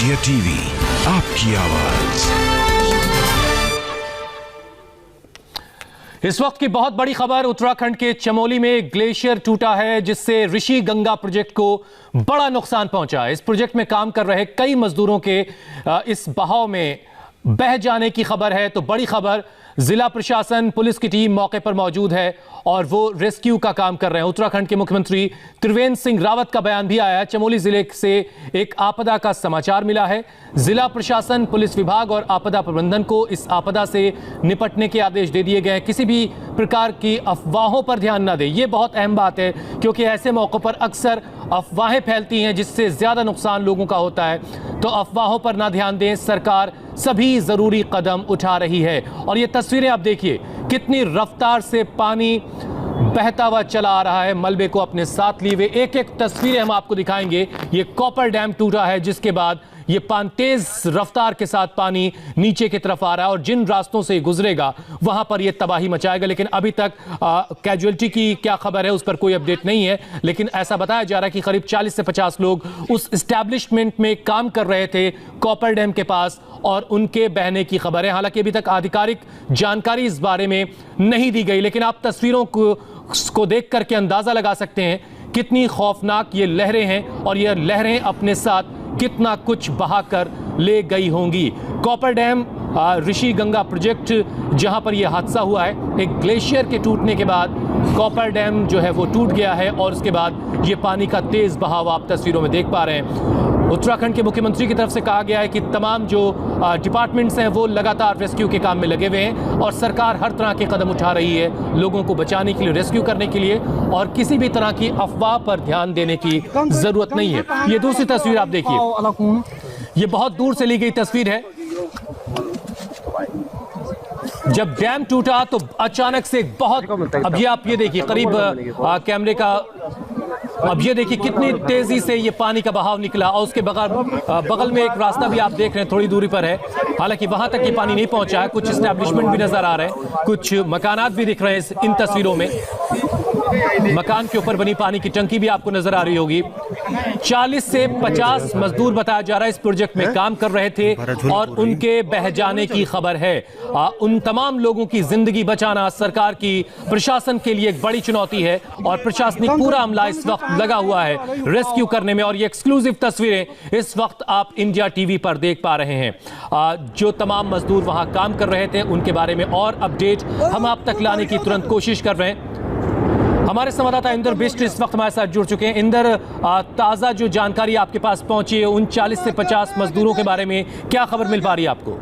India TV, आपकी आवाज। इस वक्त की बहुत बड़ी खबर, उत्तराखंड के चमोली में ग्लेशियर टूटा है जिससे ऋषि गंगा प्रोजेक्ट को बड़ा नुकसान पहुंचा। इस प्रोजेक्ट में काम कर रहे कई मजदूरों के इस बहाव में बह जाने की खबर है। तो बड़ी खबर, जिला प्रशासन, पुलिस की टीम मौके पर मौजूद है और वो रेस्क्यू का काम कर रहे हैं। उत्तराखंड के मुख्यमंत्री त्रिवेंद्र सिंह रावत का बयान भी आया है। चमोली जिले से एक आपदा का समाचार मिला है। जिला प्रशासन, पुलिस विभाग और आपदा प्रबंधन को इस आपदा से निपटने के आदेश दे दिए गए हैं। किसी भी प्रकार की अफवाहों पर ध्यान न दें, ये बहुत अहम बात है, क्योंकि ऐसे मौकों पर अक्सर अफवाहें फैलती हैं जिससे ज्यादा नुकसान लोगों का होता है। तो अफवाहों पर ना ध्यान दें, सरकार सभी जरूरी कदम उठा रही है। और ये तस्वीरें आप देखिए, कितनी रफ्तार से पानी बहता हुआ चला आ रहा है, मलबे को अपने साथ लिए हुए। एक एक तस्वीरें हम आपको दिखाएंगे। ये कॉपर डैम टूटा है जिसके बाद ये तेज रफ्तार के साथ पानी नीचे की तरफ आ रहा है और जिन रास्तों से गुजरेगा वहां पर ये तबाही मचाएगा। लेकिन अभी तक कैजुअलिटी की क्या खबर है उस पर कोई अपडेट नहीं है। लेकिन ऐसा बताया जा रहा है कि करीब 40 से 50 लोग उस एस्टैब्लिशमेंट में काम कर रहे थे कॉपर डैम के पास और उनके बहने की खबर है। हालांकि अभी तक आधिकारिक जानकारी इस बारे में नहीं दी गई, लेकिन आप तस्वीरों को देख करके अंदाजा लगा सकते हैं कितनी खौफनाक ये लहरें हैं और ये लहरें अपने साथ कितना कुछ बहाकर ले गई होंगी। Copper dam Rishi Ganga project जहां पर यह हादसा हुआ है, एक ग्लेशियर के टूटने के बाद कॉपर डैम जो है वो टूट गया है और उसके बाद ये पानी का तेज बहाव आप तस्वीरों में देख पा रहे हैं। उत्तराखंड के मुख्यमंत्री की तरफ से कहा गया है कि तमाम जो डिपार्टमेंट्स हैं वो लगातार रेस्क्यू के काम में लगे हुए हैं और सरकार हर तरह के कदम उठा रही है लोगों को बचाने के लिए, रेस्क्यू करने के लिए, और किसी भी तरह की अफवाह पर ध्यान देने की जरूरत नहीं है। ये दूसरी तस्वीर आप देखिए, ये बहुत दूर से ली गई तस्वीर है। जब डैम टूटा तो अचानक से बहुत, अब ये आप ये देखिए करीब कैमरे का, अब ये देखिए कितनी तेजी से ये पानी का बहाव निकला और उसके बगल में एक रास्ता भी आप देख रहे हैं थोड़ी दूरी पर है। हालांकि वहां तक ये पानी नहीं पहुंचा है। कुछ एस्टैब्लिशमेंट भी नजर आ रहे हैं, कुछ मकानात भी दिख रहे हैं इन तस्वीरों में। मकान के ऊपर बनी पानी की टंकी भी आपको नजर आ रही होगी। 40 से 50 मजदूर बताया जा रहा है इस प्रोजेक्ट में काम कर रहे थे और उनके बह जाने की खबर है। उन तमाम लोगों की जिंदगी बचाना सरकार की, प्रशासन के लिए एक बड़ी चुनौती है और प्रशासनिक पूरा अमला इस वक्त लगा हुआ है रेस्क्यू करने में। और ये एक्सक्लूसिव तस्वीरें इस वक्त आप इंडिया टीवी पर देख पा रहे हैं। जो तमाम मजदूर वहां काम कर रहे थे उनके बारे में और अपडेट हम आप तक लाने की तुरंत कोशिश कर रहे हैं। हमारे संवाददाता इंदर बिष्ट इस वक्त हमारे साथ जुड़ चुके हैं। इंदर, ताजा जो जानकारी आपके पास पहुंची है उन 40 से 50 मजदूरों के बारे में क्या खबर मिल पा रही है आपको?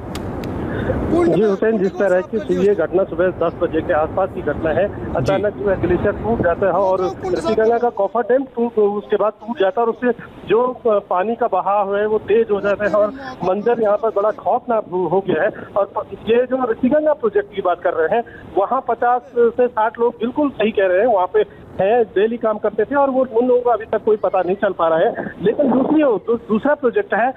जी हुसैन, जिस तरह की ये घटना सुबह 10 बजे के आसपास की घटना है। अचानक जो है ग्लेशियर टूट जाता है और ऋषि गंगा का कॉपर डैम उसके बाद टूट जाता है और उससे जो पानी का बहाव है वो तेज हो जाता है और मंजर यहाँ पर बड़ा खौफनाक हो गया है। और ये जो ऋषि गंगा प्रोजेक्ट की बात कर रहे हैं, वहाँ 50 से 60 लोग बिल्कुल सही कह रहे हैं वहाँ पे है, डेली काम करते थे और वो उन लोगों का अभी तक कोई पता नहीं चल पा रहा है। लेकिन दूसरा प्रोजेक्ट है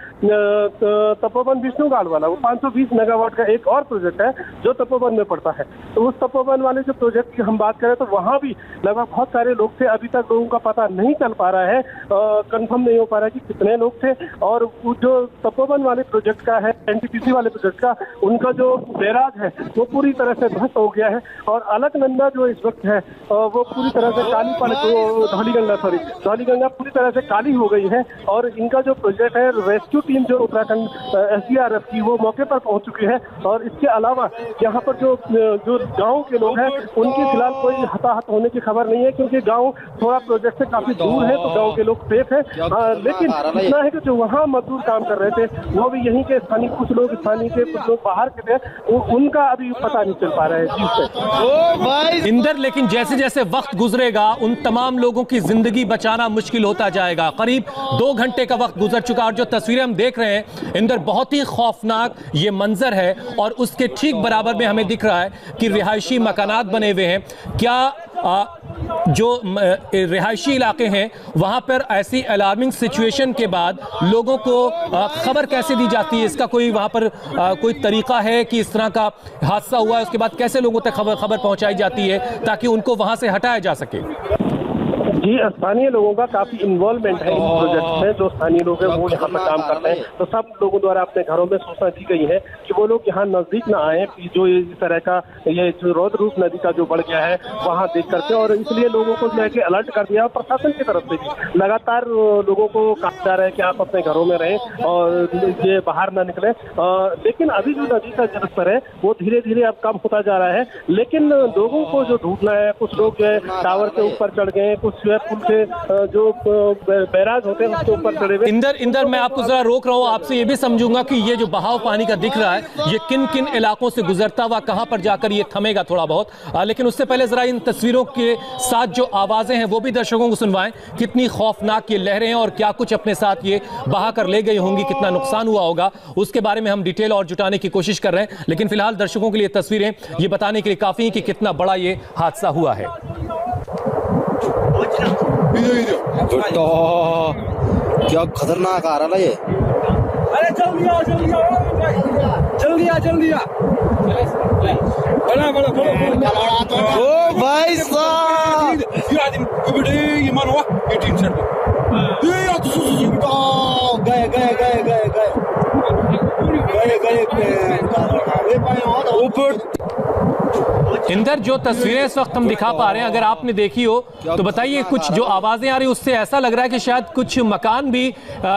तपोवन विष्णुगाड़ वाला, वो 520 मेगावाट का एक और प्रोजेक्ट है जो तपोवन में पड़ता है। तो उस तपोवन वाले जो प्रोजेक्ट की हम बात करें तो वहाँ भी लगभग बहुत सारे लोग थे, अभी तक लोगों का पता नहीं चल पा रहा है, कंफर्म नहीं हो पा रहा है कि कितने लोग थे। और जो तपोवन वाले प्रोजेक्ट का है, एनटीपीसी वाले प्रोजेक्ट का, उनका जो बैराज है वो पूरी तरह से ध्वस्त हो गया है और अलकनंदा जो इस वक्त है वो पूरी तरह से धौलीगंगा पूरी तरह से काली हो गई है। और इनका जो प्रोजेक्ट है, रेस्क्यू टीम जो उत्तराखंड SDRF की वो मौके पर पहुंच चुकी है। और इसके अलावा यहाँ पर जो गांव के लोग हैं उनकी फिलहाल कोई हताहत होने की खबर नहीं है, क्योंकि गांव थोड़ा प्रोजेक्ट से काफी दूर है तो गांव के लोग सेफ है। लेकिन इतना है कि जो वहाँ मजदूर काम कर रहे थे वो भी यहीं के स्थानीय, कुछ लोग स्थानीय थे, कुछ लोग बाहर के थे, उनका अभी पता नहीं चल पा रहा है। इंदर, लेकिन जैसे जैसे वक्त गुजरेगा उन तमाम लोगों की जिंदगी बचाना मुश्किल होता जाएगा। करीब 2 घंटे का वक्त गुजर चुका और जो तस्वीरें हम देख रहे हैं इंदर, बहुत ही खौफनाक ये मंजर है और उसके ठीक बराबर में हमें दिख रहा है कि रिहायशी मकानात बने हुए हैं। क्या जो रिहायशी इलाके हैं वहां पर ऐसी अलार्मिंग सिचुएशन के बाद लोगों को खबर कैसे दी जाती है? इसका कोई वहां पर कोई तरीका है कि इस तरह का हादसा हुआ है उसके बाद कैसे लोगों तक खबर पहुंचाई जाती है ताकि उनको वहां से हटाया जा सके? जी, स्थानीय लोगों का काफी इन्वॉल्वमेंट है इस प्रोजेक्ट में। जो स्थानीय लोग हैं वो यहाँ पर काम करते हैं, तो सब लोगों द्वारा अपने घरों में सूचना दी गई है कि वो लोग यहाँ नजदीक ना आए, जो इस तरह का ये जो रौद्र रूप नदी का जो बढ़ गया है वहाँ देख करके, और इसलिए लोगों को जो है कि अलर्ट कर दिया। प्रशासन की तरफ से भी लगातार लोगों को कहा जा रहा है कि आप अपने घरों में रहें और ये बाहर ना निकले। लेकिन अभी जो नदी का जलस्तर है वो धीरे धीरे अब कम होता जा रहा है, लेकिन लोगों को जो ढूंढना है, कुछ लोग जो है टावर के ऊपर चढ़ गए, कुछ जो है पुल के जो बैराज होते हैं उसके ऊपर चढ़े हुए। इंदर मैं आपको जरा रोक रहा हूँ, आपसे ये भी समझूंगा कि ये जो बहाव पानी का दिख रहा है ये किन किन इलाकों से गुजरता हुआ कहां पर जाकर ये थमेगा थोड़ा बहुत, लेकिन उससे पहले जरा इन तस्वीरों के साथ जो आवाजें हैं वो भी दर्शकों को सुनवाएं। कितनी खौफनाक ये लहरें हैं और क्या कुछ अपने साथ ये बहा कर ले गई होंगी, कितना नुकसान हुआ होगा, उसके बारे में हम डिटेल और जुटाने की कोशिश कर रहे हैं। लेकिन फिलहाल दर्शकों के लिए तस्वीरें ये बताने के लिए काफी हैं कि कितना बड़ा ये हादसा हुआ है। क्या खतरनाक आ रहा है ये। अरे जल्दी आ ओ भाई साहब इंदर, जो तस्वीरें इस वक्त हम दिखा पा रहे हैं, अगर आपने देखी हो तो बताइए, कुछ जो आवाजें आ रही है उससे ऐसा लग रहा है कि शायद कुछ मकान भी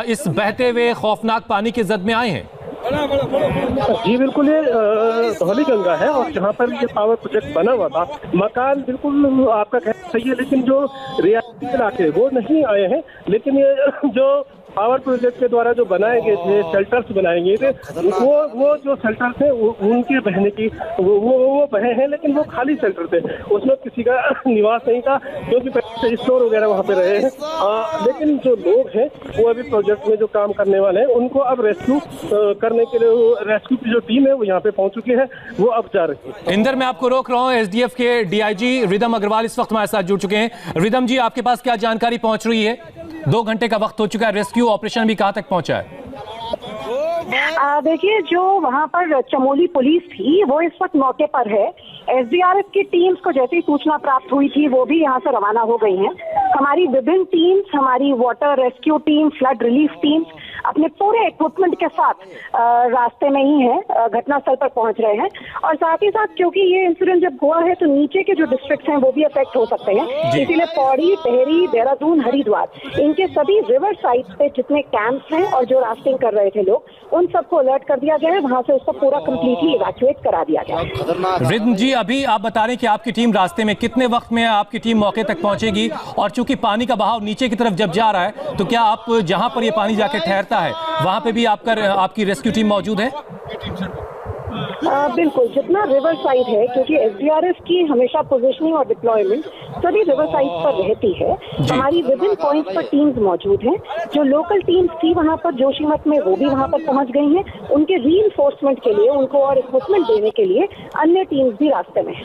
इस बहते हुए खौफनाक पानी की जद में आए हैं। जी बिल्कुल, ये धौली गंगा है और जहाँ पर ये पावर प्रोजेक्ट बना हुआ था, मकान बिल्कुल आपका कहना सही है, लेकिन जो रियायती इलाके वो नहीं आए हैं। लेकिन ये जो पावर प्रोजेक्ट के द्वारा जो बनाए गए थे शेल्टर्स बनाए गए थे, वो जो शेल्टर थे उनके बहने की वो बहे हैं, लेकिन वो खाली शेल्टर थे, उसमें किसी का निवास नहीं था, क्योंकि पहले स्टोर वगैरह वहाँ पे रहे हैं। लेकिन जो लोग हैं वो अभी प्रोजेक्ट में जो काम करने वाले हैं उनको अब रेस्क्यू करने के लिए रेस्क्यू की जो टीम है वो यहाँ पे पहुंच चुकी है, वो अब जा रही है। इंदर, मैं आपको रोक रहा हूँ। एसडीएफ के डीआईजी रिदम अग्रवाल इस वक्त हमारे साथ जुड़ चुके हैं। रिदम जी, आपके पास क्या जानकारी पहुंच रही है? 2 घंटे का वक्त हो चुका है, रेस्क्यू ऑपरेशन भी कहां तक पहुंचा है? देखिए, जो वहाँ पर चमोली पुलिस थी वो इस वक्त मौके पर है। एसडीआरएफ की टीम्स को जैसे ही सूचना प्राप्त हुई थी वो भी यहाँ से रवाना हो गई हैं। हमारी विभिन्न टीम्स, हमारी water rescue team, flood relief teams अपने पूरे इक्विपमेंट के साथ रास्ते में ही है, घटनास्थल पर पहुंच रहे हैं। और साथ ही साथ क्योंकि ये इंसिडेंट जब हुआ है तो नीचे के जो डिस्ट्रिक्ट हैं वो भी अफेक्ट हो सकते हैं, इसीलिए पौड़ी, टेहरी, देहरादून, हरिद्वार इनके सभी रिवर साइड्स पे जितने कैंप्स हैं और जो राफ्टिंग कर रहे थे लोग, उन सबको अलर्ट कर दिया गया है। वहां से उसको पूरा कंप्लीटली इवैक्यूएट करा दिया गया है। रिदम जी, अभी आप बता रहे हैं कि आपकी टीम रास्ते में, कितने वक्त में आपकी टीम मौके तक पहुंचेगी? और चूंकि पानी का बहाव नीचे की तरफ जब जा रहा है तो क्या आप जहां पर ये पानी जाके ठहरता है वहां पे भी आपकी रेस्क्यू टीम मौजूद है? बिल्कुल, जितना रिवर साइड है, क्योंकि एसडीआरएफ की हमेशा पोजीशनिंग और डिप्लॉयमेंट सभी रिवर साइड पर रहती है। हमारी विभिन्न पॉइंट्स पर टीम्स मौजूद हैं। जो लोकल टीम्स थी वहां पर जोशीमठ में, वो भी वहां पर पहुंच गई हैं। उनके रीइंफोर्समेंट के लिए, उनको और इक्विपमेंट देने के लिए अन्य टीम्स भी रास्ते में हैं।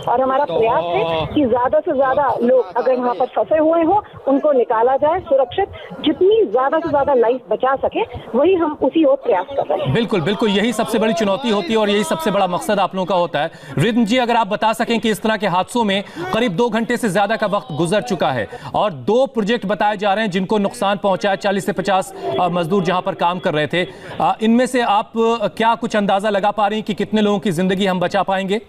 और हमारा प्रयास है कि ज्यादा से ज्यादा लोग अगर वहां पर फंसे हुए हो उनको निकाला जाए सुरक्षित, जितनी ज्यादा से ज्यादा लाइफ बचा सके वही हम उसी ओर प्रयास कर रहे हैं। बिल्कुल बिल्कुल, यही सबसे बड़ी चुनौती होती है और यही सबसे बड़ा मकसद आप लोगों का होता है। रिदम जी, अगर आप बता सकें कि इस तरह के हादसों में करीब 2 घंटे से ज्यादा का वक्त गुजर चुका है और 2 प्रोजेक्ट बताए जा रहे हैं जिनको नुकसान पहुंचा है, 40 से 50 मजदूर जहां पर काम कर रहे थे। इनमें से आप क्या कुछ अंदाजा लगा पा रही हैं कि कितने लोगों की जिंदगी हम बचा पाएंगे?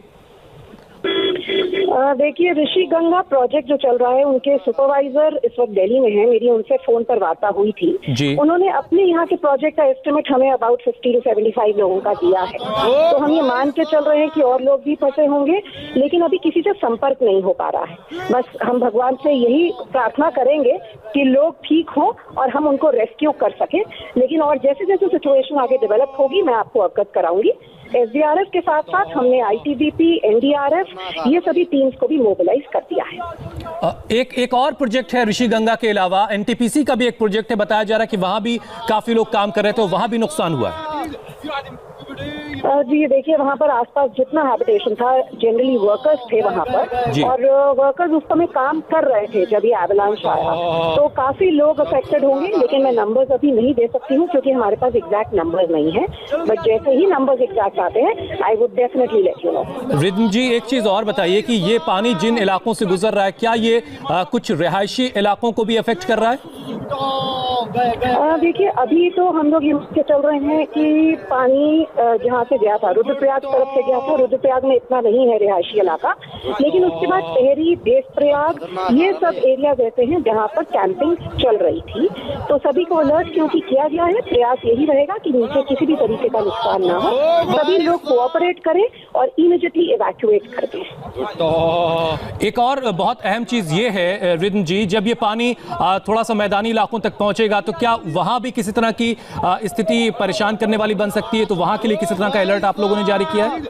देखिए, ऋषि गंगा प्रोजेक्ट जो चल रहा है, उनके सुपरवाइजर इस वक्त दिल्ली में हैं। मेरी उनसे फोन पर वार्ता हुई थी। उन्होंने अपने यहाँ के प्रोजेक्ट का एस्टिमेट हमें अबाउट 50 से 75 लोगों का दिया है। तो हम ये मान के चल रहे हैं कि और लोग भी फंसे होंगे, लेकिन अभी किसी से संपर्क नहीं हो पा रहा है। बस हम भगवान से यही प्रार्थना करेंगे कि लोग ठीक हो और हम उनको रेस्क्यू कर सके। लेकिन और जैसे जैसे सिचुएशन आगे डेवलप होगी मैं आपको अवगत कराऊंगी। एसडीआरएफ के साथ साथ हमने आईटीबीपी, एनडीआरएफ, ये सभी टीम्स को भी मोबिलाइज कर दिया है। एक और प्रोजेक्ट है ऋषि गंगा के अलावा, एनटीपीसी का भी एक प्रोजेक्ट है, बताया जा रहा है कि वहां भी काफी लोग काम कर रहे थे, वहां भी नुकसान हुआ है। जी देखिए, वहाँ पर आसपास जितना हैबिटेशन था, जनरली वर्कर्स थे वहाँ पर, और वर्कर्स उस समय काम कर रहे थे जब ये एवलांच आया। तो काफी लोग अफेक्टेड होंगे, लेकिन मैं नंबर्स अभी नहीं दे सकती हूँ क्योंकि हमारे पास एग्जैक्ट नंबर्स नहीं है। बट जैसे ही नंबर्स एग्जैक्ट आते हैं, I would definitely let you know. Ridham ji, एक चीज और बताइए कि ये पानी जिन इलाकों से गुजर रहा है, क्या ये कुछ रिहायशी इलाकों को भी अफेक्ट कर रहा है? देखिए, अभी तो हम लोग ये चल रहे हैं कि पानी जहाँ से गया था, रुद्रप्रयाग तरफ से गया था। रुद्रप्रयाग में इतना नहीं है रिहायशी इलाका, लेकिन उसके बाद टेहरी, देवप्रयाग, ये सब एरियाज ऐसे हैं जहाँ पर कैंपिंग चल रही थी। तो सभी को अलर्ट क्योंकि किया गया है, प्रयास यही रहेगा कि नीचे किसी भी तरीके का नुकसान ना हो, सभी लोग कोऑपरेट करें और इमीडिएटली इवैक्यूएट कर दें। एक और बहुत अहम चीज ये है रिद्म जी, जब ये पानी थोड़ा सा मैदानी इलाकों तक पहुंचेगा तो क्या वहां भी किसी तरह की स्थिति परेशान करने वाली बन सकती है? तो वहां के लिए किसी तरह का अलर्ट आप लोगों ने जारी किया है?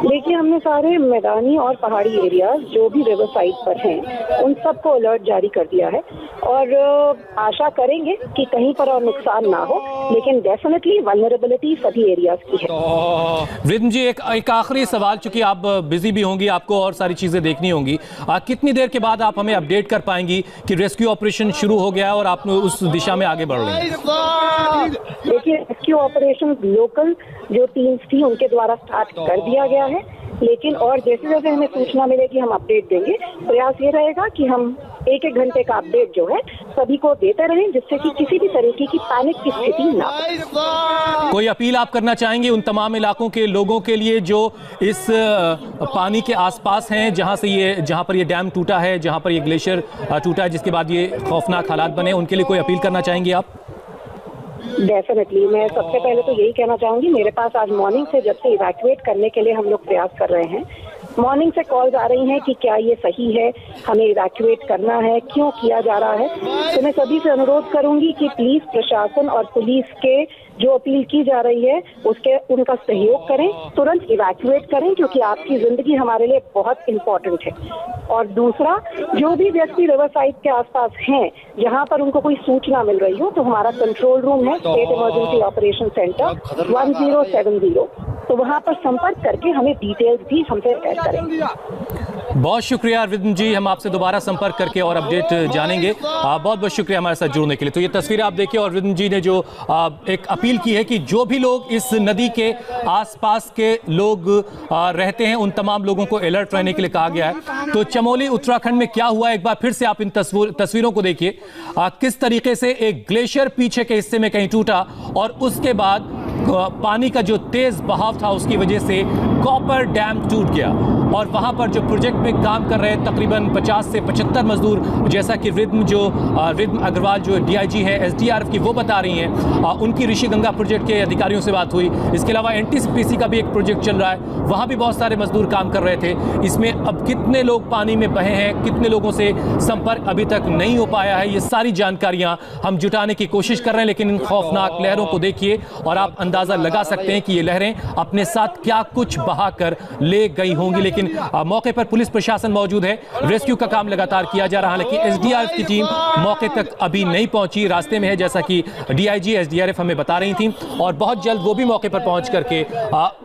देखिए, हमने सारे मैदानी और पहाड़ी एरियाज जो भी रिवर साइड पर हैं, उन सबको अलर्ट जारी कर दिया है और आशा करेंगे कि कहीं पर और नुकसान ना हो, लेकिन डेफिनेटली वल्नरेबिलिटी सभी एरियाज की है। रिद्म जी, एक आखिरी सवाल, चूंकि आप बिजी भी होंगी, आपको और सारी चीजें देखनी होंगी, कितनी देर के बाद आप हमें अपडेट कर पाएंगी कि रेस्क्यू ऑपरेशन शुरू हो गया है और आप उस दिशा में आगे बढ़ रहे हैं? देखिए, रेस्क्यू ऑपरेशन लोकल जो टीम्स थी उनके द्वारा स्टार्ट कर दिया गया है, लेकिन और जैसे जैसे हमें सूचना मिलेगी हम अपडेट देंगे। प्रयास ये रहेगा कि हम एक घंटे का अपडेट जो है सभी को देते रहें, जिससे कि किसी भी तरीके की पैनिक की स्थिति ना हो। कोई अपील आप करना चाहेंगे उन तमाम इलाकों के लोगों के लिए जो इस पानी के आसपास हैं, जहां पर ये डैम टूटा है, जहां पर ये ग्लेशियर टूटा है, जिसके बाद ये खौफनाक हालात बने, उनके लिए कोई अपील करना चाहेंगे आप? डेफिनेटली, मैं सबसे पहले तो यही कहना चाहूंगी, मेरे पास आज मॉर्निंग से जब से इवैक्यूएट करने के लिए हम लोग प्रयास कर रहे हैं, मॉर्निंग से कॉल्स आ रही हैं कि क्या ये सही है, हमें इवैक्यूएट करना है, क्यों किया जा रहा है। तो मैं सभी से अनुरोध करूंगी कि प्लीज प्रशासन और पुलिस के जो अपील की जा रही है उनका सहयोग करें, तुरंत इवैक्यूएट करें, क्योंकि आपकी जिंदगी हमारे लिए बहुत इंपॉर्टेंट है। और दूसरा, जो भी व्यक्ति रिवर साइड के आसपास हैं, जहां पर उनको कोई सूचना मिल रही हो, तो हमारा कंट्रोल रूम है स्टेट इमरजेंसी ऑपरेशन सेंटर 1070, तो वहां पर संपर्क करके हमें डिटेल्स भी हमसे शेयर करें। बहुत शुक्रिया रिद्म जी, हम आपसे दोबारा संपर्क करके और अपडेट जानेंगे। बहुत बहुत शुक्रिया हमारे साथ जुड़ने के लिए। तो ये तस्वीरें आप देखिए, और रिद्म जी ने जो एक अपील की है कि जो भी लोग इस नदी के आसपास के लोग रहते हैं, उन तमाम लोगों को अलर्ट रहने के लिए कहा गया है। तो चमोली उत्तराखंड में क्या हुआ, एक बार फिर से आप इन तस्वीरों को देखिए, किस तरीके से एक ग्लेशियर पीछे के हिस्से में कहीं टूटा और उसके बाद पानी का जो तेज बहाव था उसकी वजह से कॉपर डैम टूट गया। और वहां पर जो प्रोजेक्ट में काम कर रहे तकरीबन 50 से 75 मजदूर, जैसा कि रिद्म अग्रवाल जो डीआईजी है एसडीआरएफ की, वो बता रही हैं, उनकी ऋषि गंगा प्रोजेक्ट के अधिकारियों से बात हुई। इसके अलावा एनटीपीसी का भी एक प्रोजेक्ट चल रहा है, वहां भी बहुत सारे मजदूर काम कर रहे थे। इसमें अब कितने लोग पानी में बहे हैं, कितने लोगों से संपर्क अभी तक नहीं हो पाया है, ये सारी जानकारियां हम जुटाने की कोशिश कर रहे हैं। लेकिन इन खौफनाक लहरों को देखिए और आप अंदाजा लगा सकते हैं कि ये लहरें अपने साथ क्या कुछ बहाकर ले गई होंगी। लेकिन मौके पर पुलिस प्रशासन मौजूद है, रेस्क्यू का काम लगातार किया जा रहा है। हालांकि एसडीआरएफ की टीम मौके तक अभी नहीं पहुंची, रास्ते में है, जैसा कि डीआईजी एसडीआरएफ हमें बता रही थी, और बहुत जल्द वो भी मौके पर पहुंच करके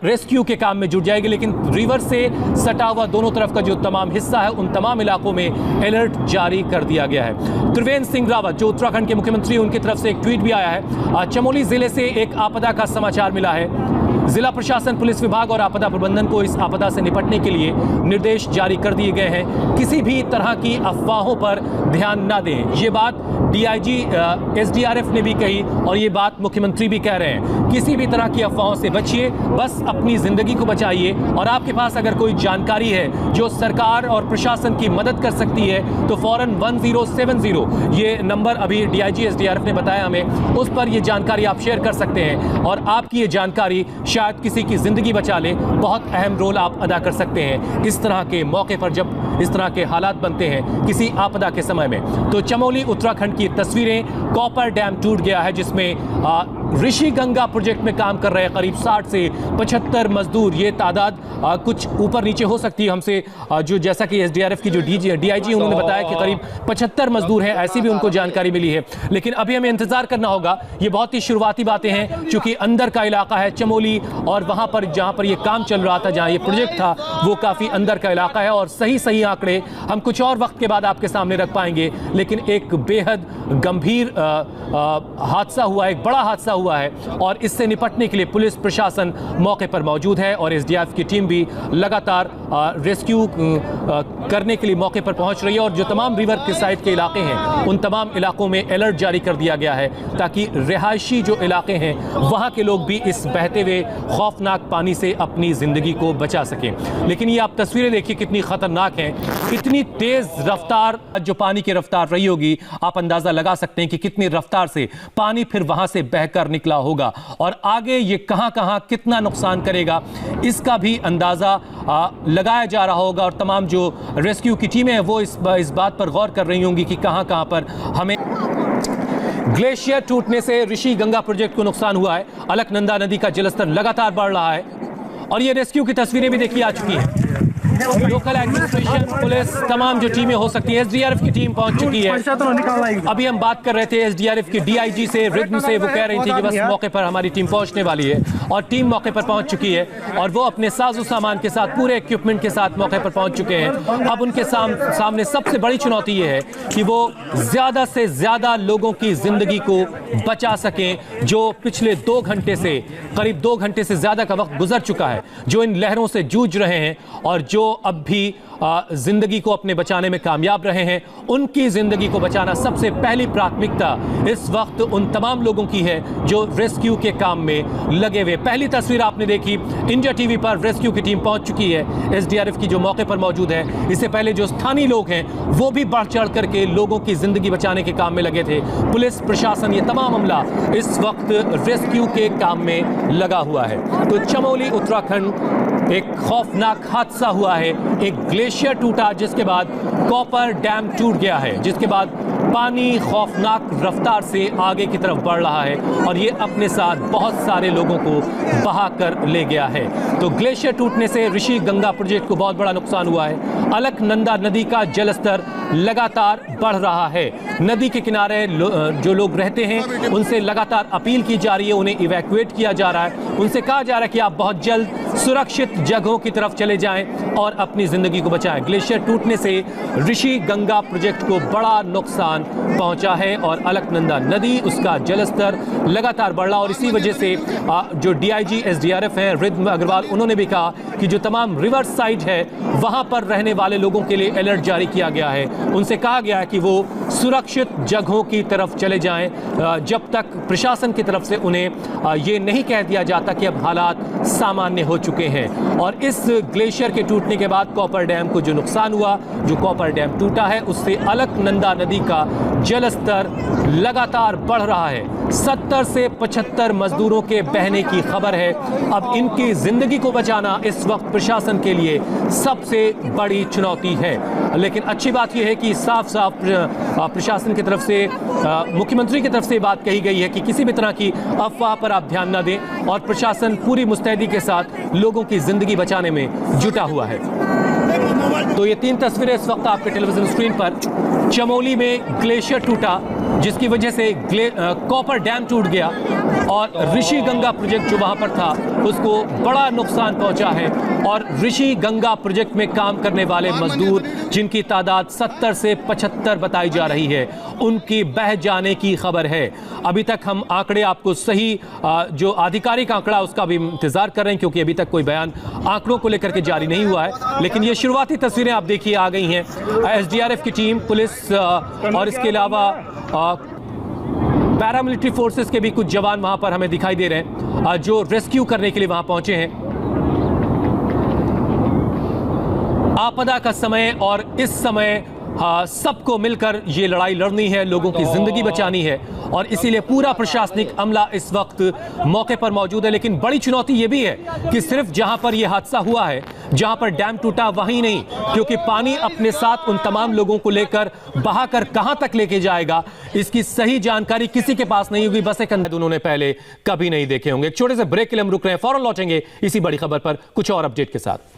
रेस्क्यू के काम में जुट जाएगी। लेकिन रिवर से सटा हुआ दोनों तरफ का जो तमाम हिस्सा है, उन तमाम इलाकों में अलर्ट जारी कर दिया गया है। त्रिवेंद्र सिंह रावत जो उत्तराखंड के मुख्यमंत्री, उनकी तरफ से एक ट्वीट भी आया है। चमोली जिले से एक आपदा का समाचार मिला है। जिला प्रशासन, पुलिस विभाग और आपदा प्रबंधन को इस आपदा से निपटने के लिए निर्देश जारी कर दिए गए हैं। किसी भी तरह की अफवाहों पर ध्यान न दें, ये बात डीआईजी एसडीआरएफ ने भी कही और ये बात मुख्यमंत्री भी कह रहे हैं। किसी भी तरह की अफवाहों से बचिए, बस अपनी जिंदगी को बचाइए। और आपके पास अगर कोई जानकारी है जो सरकार और प्रशासन की मदद कर सकती है, तो फौरन 1070 ये नंबर अभी डीआईजी एसडीआरएफ ने बताया हमें, उस पर ये जानकारी आप शेयर कर सकते हैं। और आपकी ये जानकारी शायद किसी की जिंदगी बचा ले, बहुत अहम रोल आप अदा कर सकते हैं इस तरह के मौके पर, जब इस तरह के हालात बनते हैं किसी आपदा के समय में। तो चमोली उत्तराखंड की तस्वीरें, कॉपर डैम टूट गया है जिसमें ऋषि गंगा प्रोजेक्ट में काम कर रहे करीब 60 से 75 मजदूर, ये तादाद कुछ ऊपर नीचे हो सकती है हमसे, जो जैसा कि एसडीआरएफ की जो डीआईजी उन्होंने बताया कि करीब 75 मजदूर हैं, ऐसी भी उनको जानकारी मिली है। लेकिन अभी हमें इंतजार करना होगा, ये बहुत ही शुरुआती बातें हैं, क्योंकि अंदर का इलाका है चमोली, और वहां पर जहां पर ये काम चल रहा था, जहां ये प्रोजेक्ट था, वो काफी अंदर का इलाका है। और सही आंकड़े हम कुछ और वक्त के बाद आपके सामने रख पाएंगे। लेकिन एक बेहद गंभीर हादसा हुआ, एक बड़ा हादसा हुआ है, और इससे निपटने के लिए पुलिस प्रशासन मौके पर मौजूद है और एसडीआरएफ की टीम भी लगातार रेस्क्यू करने के लिए मौके पर पहुंच रही है। और जो तमाम रिवर के साइड के इलाके हैं, उन तमाम इलाकों में अलर्ट जारी कर दिया गया है, ताकि रिहायशी जो इलाके हैं वहां के लोग भी इस बहते हुए खौफनाक पानी से अपनी जिंदगी को बचा सकें। लेकिन ये आप तस्वीरें देखिए कितनी खतरनाक हैं, इतनी तेज रफ्तार जो पानी की रफ्तार रही होगी, आप अंदाजा लगा सकते हैं कि कितनी रफ्तार से पानी फिर वहां से बहकर निकला होगा, और आगे ये कहां कितना नुकसान करेगा इसका भी अंदाजा लगाया जा रहा होगा। और तमाम जो रेस्क्यू की टीमें हैं वो इस बात पर गौर कर रही होंगी कि कहां पर हमें। ग्लेशियर टूटने से ऋषि गंगा प्रोजेक्ट को नुकसान हुआ है, अलकनंदा नदी का जलस्तर लगातार बढ़ रहा है, और ये रेस्क्यू की तस्वीरें भी देखी आ चुकी हैं। लोकल एडमिनिस्ट्रेशन, पुलिस, तमाम जो टीमें हो सकती है, एसडीआरएफ की टीम पहुंच चुकी है। अभी हम बात कर रहे थे एसडीआरएफ की डीआईजी से, रिद्म से, वो कह रही थी कि बस मौके पर हमारी टीम पहुंचने वाली है, और टीम मौके पर पहुंच चुकी है, और वो अपने साजो सामान के साथ, पूरे इक्विपमेंट के साथ मौके पर पहुंच चुके हैं। अब उनके सामने सबसे बड़ी चुनौती ये है कि वो ज्यादा से ज्यादा लोगों की जिंदगी को बचा सकें, जो पिछले 2 घंटे से, करीब 2 घंटे से ज्यादा का वक्त गुजर चुका है, जो इन लहरों से जूझ रहे हैं और जो अब भी जिंदगी को अपने बचाने में कामयाब रहे हैं। उनकी जिंदगी को बचाना सबसे पहली प्राथमिकता इस वक्त उन तमाम लोगों की है जो रेस्क्यू के काम में लगे हुए। पहली तस्वीर आपने देखी, इंडिया टीवी पर रेस्क्यू की टीम पहुंच चुकी है, एसडीआरएफ की जो मौके पर मौजूद है। इससे पहले जो स्थानीय लोग हैं वो भी बढ़ चढ़ करके लोगों की जिंदगी बचाने के काम में लगे थे। पुलिस प्रशासन, ये तमाम अमला इस वक्त रेस्क्यू के काम में लगा हुआ है। तो चमोली उत्तराखंड एक खौफनाक हादसा हुआ है, एक ग्लेशियर टूटा, जिसके बाद कॉपर डैम टूट गया है, जिसके बाद पानी खौफनाक रफ्तार से आगे की तरफ बढ़ रहा है, और ये अपने साथ बहुत सारे लोगों को बहा कर ले गया है। तो ग्लेशियर टूटने से ऋषि गंगा प्रोजेक्ट को बहुत बड़ा नुकसान हुआ है। अलकनंदा नदी का जलस्तर लगातार बढ़ रहा है। नदी के किनारे जो लोग रहते हैं उनसे लगातार अपील की जा रही है, उन्हें इवैक्यूएट किया जा रहा है, उनसे कहा जा रहा है कि आप बहुत जल्द सुरक्षित जगहों की तरफ चले जाएं और अपनी जिंदगी को बचाएं। ग्लेशियर टूटने से ऋषि गंगा प्रोजेक्ट को बड़ा नुकसान पहुंचा है, और अलकनंदा नदी, उसका जलस्तर लगातार बढ़ रहा, और इसी वजह से जो डीआईजी एसडीआरएफ है रिद्म अग्रवाल, उन्होंने भी कहा कि जो तमाम रिवर साइड है वहां पर रहने वाले लोगों के लिए अलर्ट जारी किया गया है। उनसे कहा गया है कि वो सुरक्षित जगहों की तरफ चले जाएं, जब तक प्रशासन की तरफ से उन्हें ये नहीं कह दिया जाता कि अब हालात सामान्य हो चुके हैं। और इस ग्लेशियर के टूटने के बाद कॉपर डैम को जो नुकसान हुआ, जो कॉपर डैम टूटा है, उससे अलकनंदा नदी का जलस्तर लगातार बढ़ रहा है। 70 से 75 मजदूरों के बहने की खबर है। अब इनकी जिंदगी को बचाना इस वक्त प्रशासन के लिए सबसे बड़ी चुनौती है। लेकिन अच्छी बात यह है कि साफ साफ प्रशासन की तरफ से, मुख्यमंत्री की तरफ से बात कही गई है कि किसी भी तरह की अफवाह पर आप ध्यान न दें, और प्रशासन पूरी मुस्तैदी के साथ लोगों की जिंदगी बचाने में जुटा हुआ है। तो ये 3 तस्वीरें इस वक्त आपके टेलीविजन स्क्रीन पर। चमोली में ग्लेशियर टूटा, जिसकी वजह से कॉपर डैम टूट गया, और ऋषि गंगा प्रोजेक्ट जो वहां पर था उसको बड़ा नुकसान पहुंचा है। और ऋषि गंगा प्रोजेक्ट में काम करने वाले मजदूर, जिनकी तादाद 70 से 75 बताई जा रही है, उनकी बह जाने की खबर है। अभी तक हम आंकड़े आपको सही जो आधिकारिक आंकड़ा उसका भी इंतजार कर रहे हैं, क्योंकि अभी तक कोई बयान आंकड़ों को लेकर के जारी नहीं हुआ है। लेकिन ये शुरुआती तस्वीरें आप देखिए आ गई हैं। एसडीआरएफ की टीम, पुलिस और इसके अलावा पैरामिलिट्री फोर्सेस के भी कुछ जवान वहां पर हमें दिखाई दे रहे हैं, जो रेस्क्यू करने के लिए वहां पहुंचे हैं। आपदा का समय और इस समय सबको मिलकर ये लड़ाई लड़नी है, लोगों की जिंदगी बचानी है और इसीलिए पूरा प्रशासनिक अमला इस वक्त मौके पर मौजूद है। लेकिन बड़ी चुनौती ये भी है कि सिर्फ जहां पर यह हादसा हुआ है, जहां पर डैम टूटा वहीं नहीं, क्योंकि पानी अपने साथ उन तमाम लोगों को लेकर बहाकर कहां तक लेके जाएगा, इसकी सही जानकारी किसी के पास नहीं होगी। बस एक अंदाज उन्होंने पहले कभी नहीं देखे होंगे। एक छोटे से ब्रेक के लिए हम रुक रहे हैं, फौरन लौटेंगे इसी बड़ी खबर पर कुछ और अपडेट के साथ।